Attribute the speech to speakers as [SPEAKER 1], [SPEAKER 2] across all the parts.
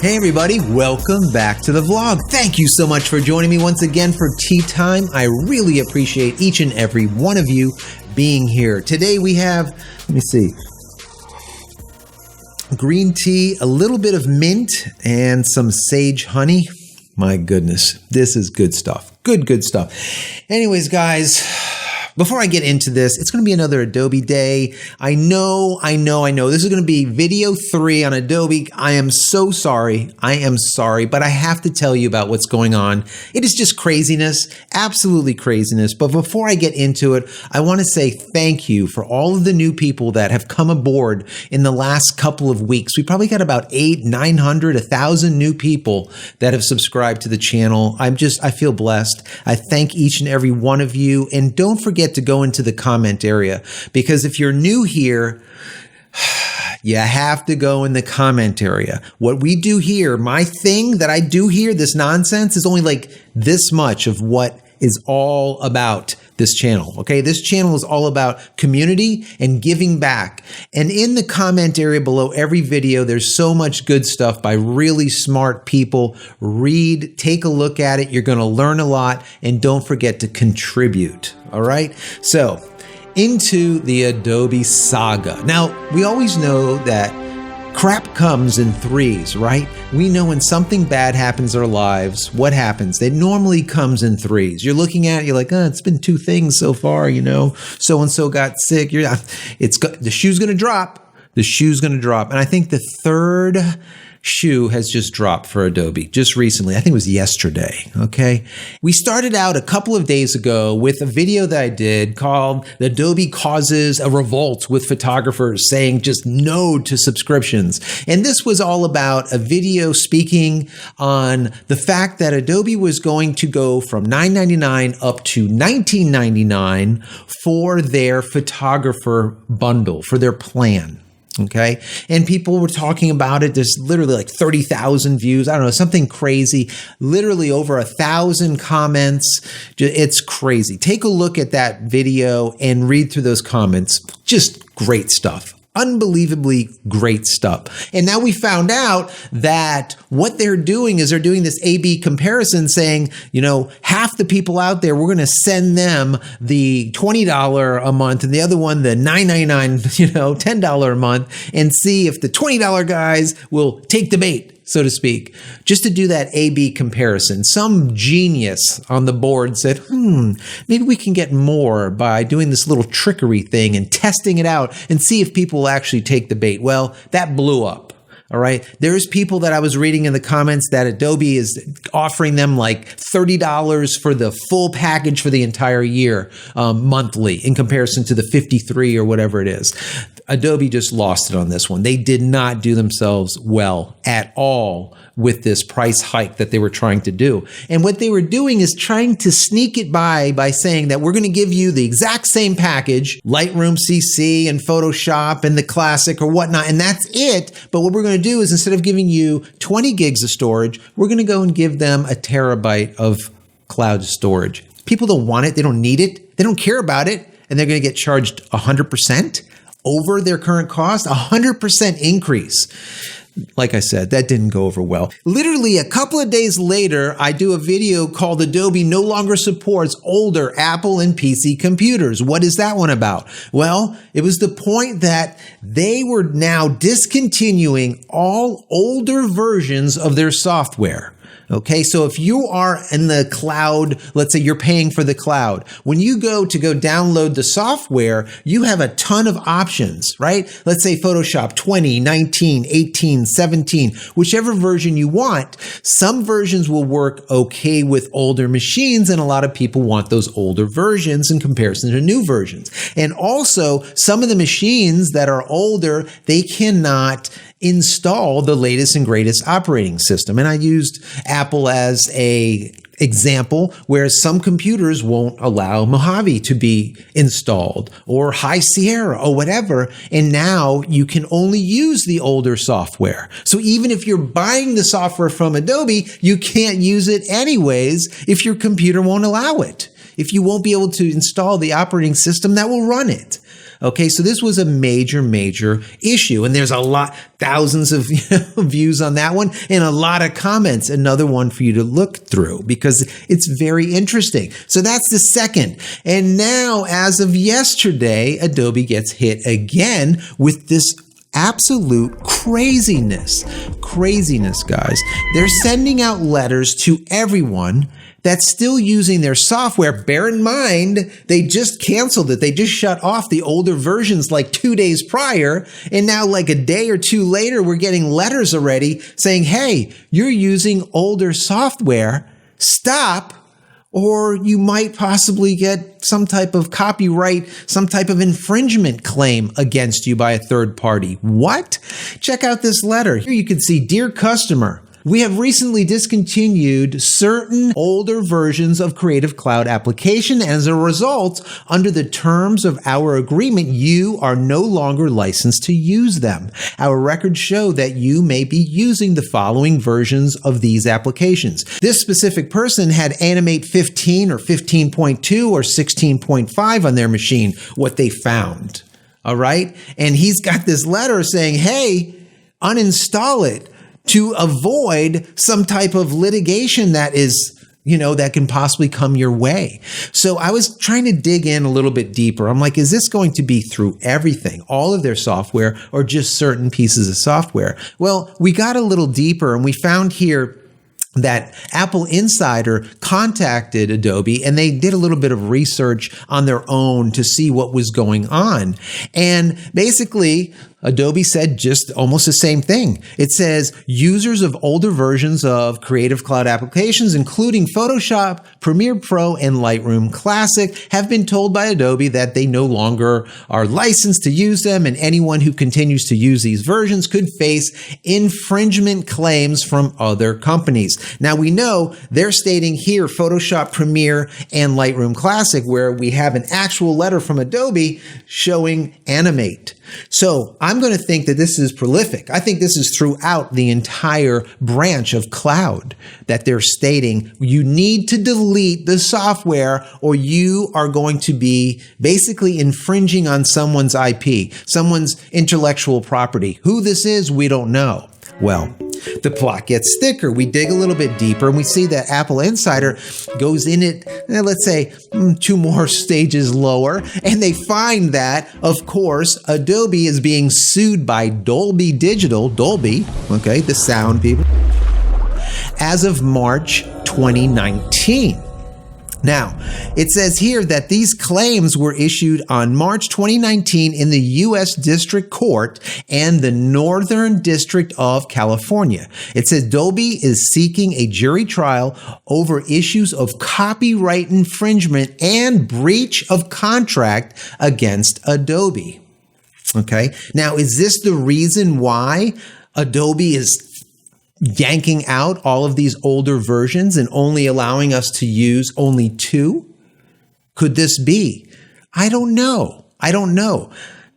[SPEAKER 1] Hey everybody, welcome back to the vlog. Thank you so much for joining me once again for tea time. I really appreciate each and every one of you being here. Today we have, let me see, green tea, a little bit of mint, and some sage honey. My goodness, this is good stuff. Good stuff. Anyways, guys, before I get into this, it's going to be another Adobe day. I know. This is going to be video 3 on Adobe. I am so sorry. But I have to tell you about what's going on. It is just craziness, absolutely craziness. But before I get into it, I want to say thank you for all of the new people that have come aboard in the last couple of weeks. We probably got about 800, 900, 1,000 new people that have subscribed to the channel. I feel blessed. I thank each and every one of you. And don't forget to go into the comment area, because if you're new here, you have to go in the comment area. What we do here, my thing that I do here, this nonsense, is only like this much of what is all about this channel. Okay, this channel is all about community and giving back. And in the comment area below every video, there's so much good stuff by really smart people. Read, take a look at it. You're going to learn a lot, and don't forget to contribute. All right, so into the Adobe saga. Now, we always know that crap comes in threes, right? We know when something bad happens in our lives, what happens? It normally comes in threes. You're looking at it, you're like, oh, it's been 2 things so far, you know, so-and-so got sick. The shoe's going to drop. The shoe's going to drop. And I think the third shoe has just dropped for Adobe just recently. I think it was yesterday. Okay. We started out a couple of days ago with a video that I did called Adobe Causes a Revolt with Photographers, saying just no to subscriptions. And this was all about a video speaking on the fact that Adobe was going to go from $9.99 up to $19.99 for their photographer bundle, for their plan. Okay. And people were talking about it. There's literally like 30,000 views. I don't know, something crazy, literally over 1,000 comments. It's crazy. Take a look at that video and read through those comments. Just great stuff. Unbelievably great stuff. And now we found out that what they're doing is they're doing this A/B comparison, saying, you know, half the people out there, we're going to send them the $20 a month and the other one, the $9.99, you know, $10 a month, and see if the $20 guys will take the bait, so to speak, just to do that A/B comparison. Some genius on the board said, maybe we can get more by doing this little trickery thing and testing it out and see if people will actually take the bait. Well, that blew up. All right. There's people that I was reading in the comments that Adobe is offering them like $30 for the full package for the entire year, monthly, in comparison to the $53 or whatever it is. Adobe just lost it on this one. They did not do themselves well at all with this price hike that they were trying to do. And what they were doing is trying to sneak it by saying that we're going to give you the exact same package, Lightroom CC and Photoshop and the Classic or whatnot, and that's it. But what we're going to do is, instead of giving you 20 gigs of storage, we're going to go and give them a terabyte of cloud storage. People don't want it. They don't need it. They don't care about it. And they're going to get charged 100% over their current cost, 100% increase. Like I said, that didn't go over well. Literally a couple of days later, I do a video called Adobe no longer supports older Apple and PC computers. What is that one about? Well, it was the point that they were now discontinuing all older versions of their software. Okay, so if you are in the cloud, let's say you're paying for the cloud, when you go download the software, you have a ton of options, right? Let's say Photoshop 20, 19, 18, 17, whichever version you want. Some versions will work okay with older machines, and a lot of people want those older versions in comparison to new versions. And also, some of the machines that are older, they cannot install the latest and greatest operating system. And I used Apple as a example, where some computers won't allow Mojave to be installed, or High Sierra or whatever. And now you can only use the older software. So even if you're buying the software from Adobe, you can't use it anyways if your computer won't allow it, if you won't be able to install the operating system that will run it. Okay, so this was a major issue. And there's thousands of views on that one and a lot of comments. Another one for you to look through because it's very interesting. So that's the second. And now, as of yesterday, Adobe gets hit again with this absolute craziness, guys. They're sending out letters to everyone that's still using their software. Bear in mind, they just canceled it. They just shut off the older versions like 2 days prior. And now like a day or two later, we're getting letters already saying, hey, you're using older software. Stop. Or you might possibly get some type of copyright, some type of infringement claim against you by a third party. What? Check out this letter. Here you can see, dear customer, we have recently discontinued certain older versions of Creative Cloud application. As a result, under the terms of our agreement, you are no longer licensed to use them. Our records show that you may be using the following versions of these applications. This specific person had Animate 15 or 15.2 or 16.5 on their machine, what they found. All right. And he's got this letter saying, hey, uninstall it, to avoid some type of litigation that is, that can possibly come your way. So I was trying to dig in a little bit deeper. I'm like, is this going to be through everything, all of their software, or just certain pieces of software? Well, we got a little deeper and we found here that Apple Insider contacted Adobe and they did a little bit of research on their own to see what was going on. And basically, Adobe said just almost the same thing. It says users of older versions of Creative Cloud applications, including Photoshop, Premiere Pro, and Lightroom Classic, have been told by Adobe that they no longer are licensed to use them, and anyone who continues to use these versions could face infringement claims from other companies. Now we know they're stating here Photoshop, Premiere, and Lightroom Classic, where we have an actual letter from Adobe showing Animate. So I'm going to think that this is prolific. I think this is throughout the entire branch of cloud that they're stating you need to delete the software or you are going to be basically infringing on someone's IP, someone's intellectual property. Who this is, we don't know. Well, the plot gets thicker. We dig a little bit deeper and we see that Apple Insider goes in it, let's say 2 more stages lower, and they find that, of course, Adobe is being sued by Dolby Digital, Dolby, okay, the sound people, as of March 2019. Now, it says here that these claims were issued on March 2019 in the U.S. District Court and the Northern District of California. It says Dolby is seeking a jury trial over issues of copyright infringement and breach of contract against Adobe. Okay. Now, is this the reason why Adobe is yanking out all of these older versions and only allowing us to use only 2? Could this be? I don't know.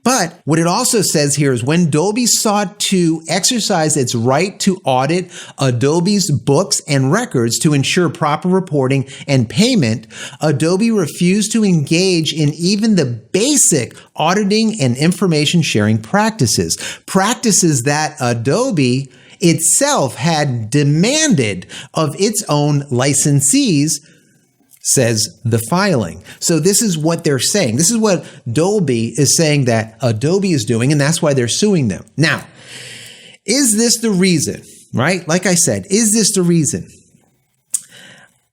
[SPEAKER 1] But what it also says here is when Dolby sought to exercise its right to audit Adobe's books and records to ensure proper reporting and payment, Adobe refused to engage in even the basic auditing and information sharing practices that Adobe itself had demanded of its own licensees, says the filing. So this is what they're saying. This is what Dolby is saying that Adobe is doing, and that's why they're suing them. Now, is this the reason, right? Like I said, is this the reason?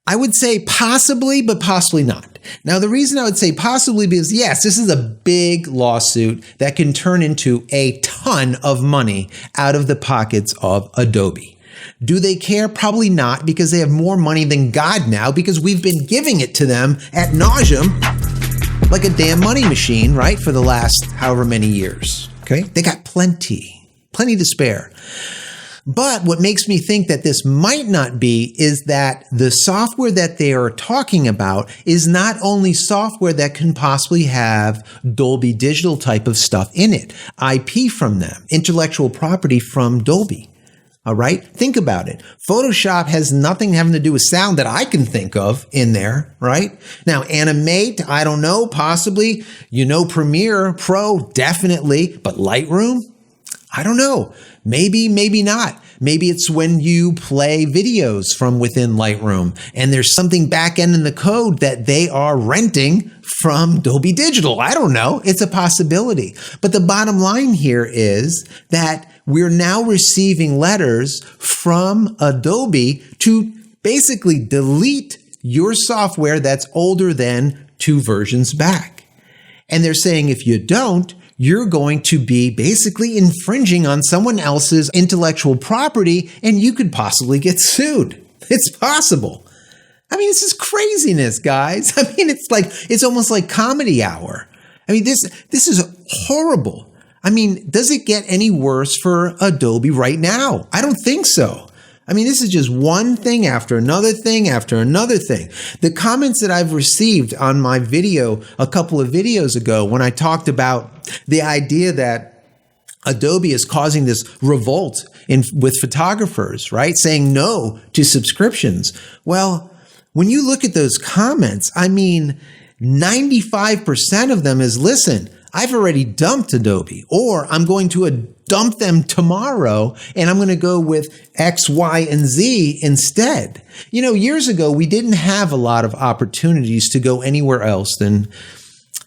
[SPEAKER 1] I would say possibly, but possibly not. Now, the reason I would say possibly because, yes, this is a big lawsuit that can turn into a ton of money out of the pockets of Adobe. Do they care? Probably not, because they have more money than God now, because we've been giving it to them ad nauseum like a damn money machine, right? For the last however many years. Okay. They got plenty to spare. But what makes me think that this might not be is that the software that they are talking about is not only software that can possibly have Dolby Digital type of stuff in it, IP from them, intellectual property from Dolby. All right. Think about it. Photoshop has nothing having to do with sound that I can think of in there, right? Now, Animate, I don't know, possibly, Premiere Pro, definitely, but Lightroom, I don't know. Maybe, maybe not. Maybe it's when you play videos from within Lightroom and there's something back end in the code that they are renting from Dolby Digital. I don't know. It's a possibility. But the bottom line here is that we're now receiving letters from Adobe to basically delete your software that's older than 2 versions back. And they're saying if you don't, you're going to be basically infringing on someone else's intellectual property and you could possibly get sued. It's possible. I mean, this is craziness, guys. I mean, it's almost like Comedy Hour. I mean, this is horrible. I mean, does it get any worse for Adobe right now? I don't think so. I mean, this is just one thing after another thing after another thing. The comments that I've received on my video a couple of videos ago when I talked about the idea that Adobe is causing this revolt with photographers, right? Saying no to subscriptions. Well, when you look at those comments, I mean, 95% of them is, listen, I've already dumped Adobe, or I'm going to dump them tomorrow and I'm going to go with X, Y, and Z instead. Years ago, we didn't have a lot of opportunities to go anywhere else than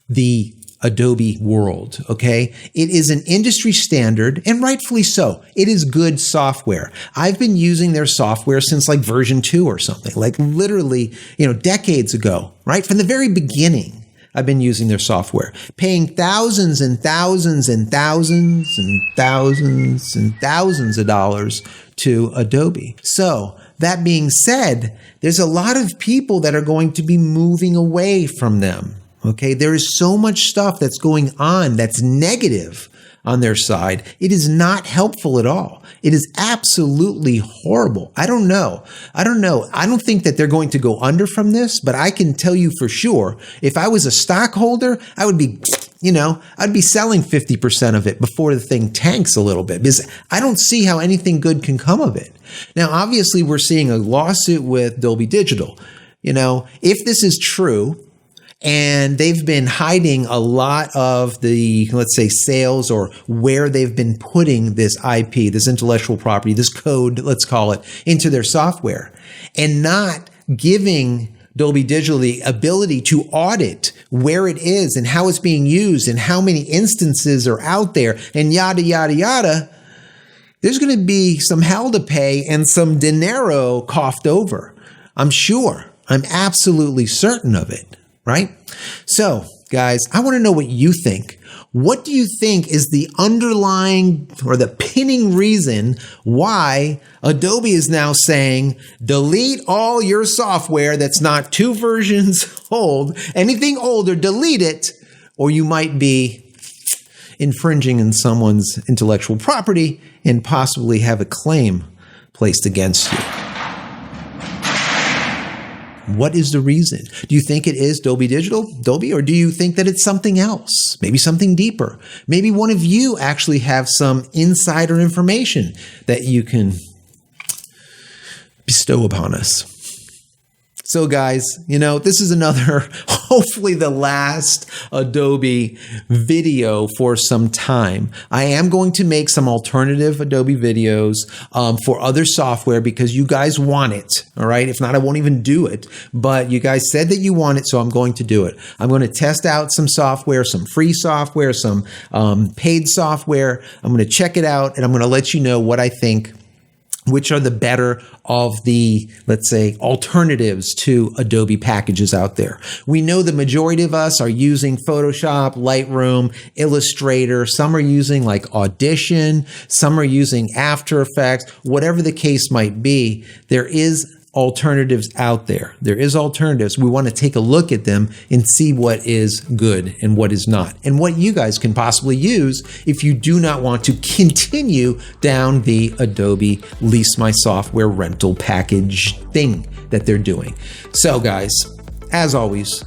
[SPEAKER 1] the Adobe world, okay? It is an industry standard, and rightfully so. It is good software. I've been using their software since like version 2 or something, like literally, decades ago, right? From the very beginning. I've been using their software, paying thousands and thousands and thousands and thousands and thousands of dollars to Adobe. So that being said, there's a lot of people that are going to be moving away from them. Okay, there is so much stuff that's going on that's negative on their side. It is not helpful at all. It is absolutely horrible. I don't know. I don't think that they're going to go under from this, but I can tell you for sure, if I was a stockholder, I would be, I'd be selling 50% of it before the thing tanks a little bit, because I don't see how anything good can come of it. Now, obviously, we're seeing a lawsuit with Dolby Digital. If this is true, and they've been hiding a lot of the, let's say, sales or where they've been putting this IP, this intellectual property, this code, let's call it, into their software, and not giving Dolby Digital the ability to audit where it is and how it's being used and how many instances are out there and yada, yada, yada. There's going to be some hell to pay and some dinero coughed over. I'm sure. I'm absolutely certain of it. Right? So, guys, I want to know what you think. What do you think is the underlying or the pinning reason why Adobe is now saying, delete all your software that's not 2 versions old, anything older, delete it, or you might be infringing on someone's intellectual property and possibly have a claim placed against you. What is the reason? Do you think it is Dolby Digital, Dolby, or do you think that it's something else? Maybe something deeper. Maybe one of you actually have some insider information that you can bestow upon us. So guys, this is another, hopefully the last Adobe video for some time. I am going to make some alternative Adobe videos for other software because you guys want it, all right? If not, I won't even do it. But you guys said that you want it, so I'm going to do it. I'm going to test out some software, some free software, some paid software. I'm going to check it out, and I'm going to let you know what I think, which are the better of the, let's say, alternatives to Adobe packages out there. We know the majority of us are using Photoshop, Lightroom, Illustrator. Some are using like Audition. Some are using After Effects. Whatever the case might be, there is alternatives out there. There is alternatives. We want to take a look at them and see what is good and what is not, and what you guys can possibly use if you do not want to continue down the Adobe lease my software rental package thing that they're doing. So guys, as always,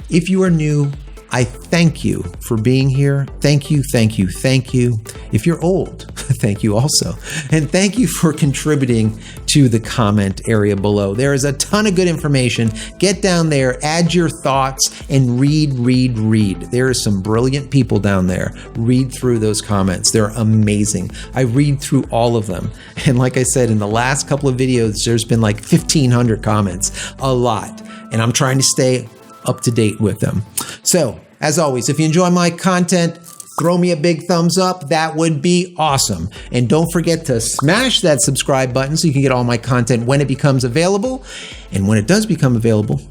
[SPEAKER 1] if you are new, I thank you for being here. Thank you, thank you, thank you. If you're old, thank you also. And thank you for contributing to the comment area below. There is a ton of good information. Get down there, add your thoughts, and read. There are some brilliant people down there. Read through those comments. They're amazing. I read through all of them. And like I said, in the last couple of videos, there's been like 1,500 comments, a lot. And I'm trying to stay up to date with them. So, as always, if you enjoy my content, throw me a big thumbs up. That would be awesome. And don't forget to smash that subscribe button so you can get all my content when it becomes available. And when it does become available,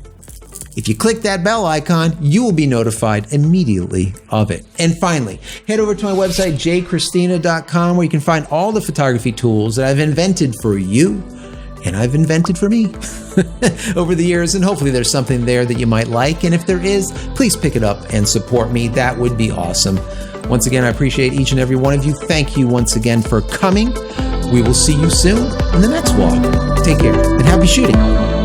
[SPEAKER 1] if you click that bell icon, you will be notified immediately of it. And finally, head over to my website, jchristina.com, where you can find all the photography tools that I've invented for you and I've invented for me over the years. And hopefully there's something there that you might like. And if there is, please pick it up and support me. That would be awesome. Once again, I appreciate each and every one of you. Thank you once again for coming. We will see you soon in the next vlog. Take care and happy shooting.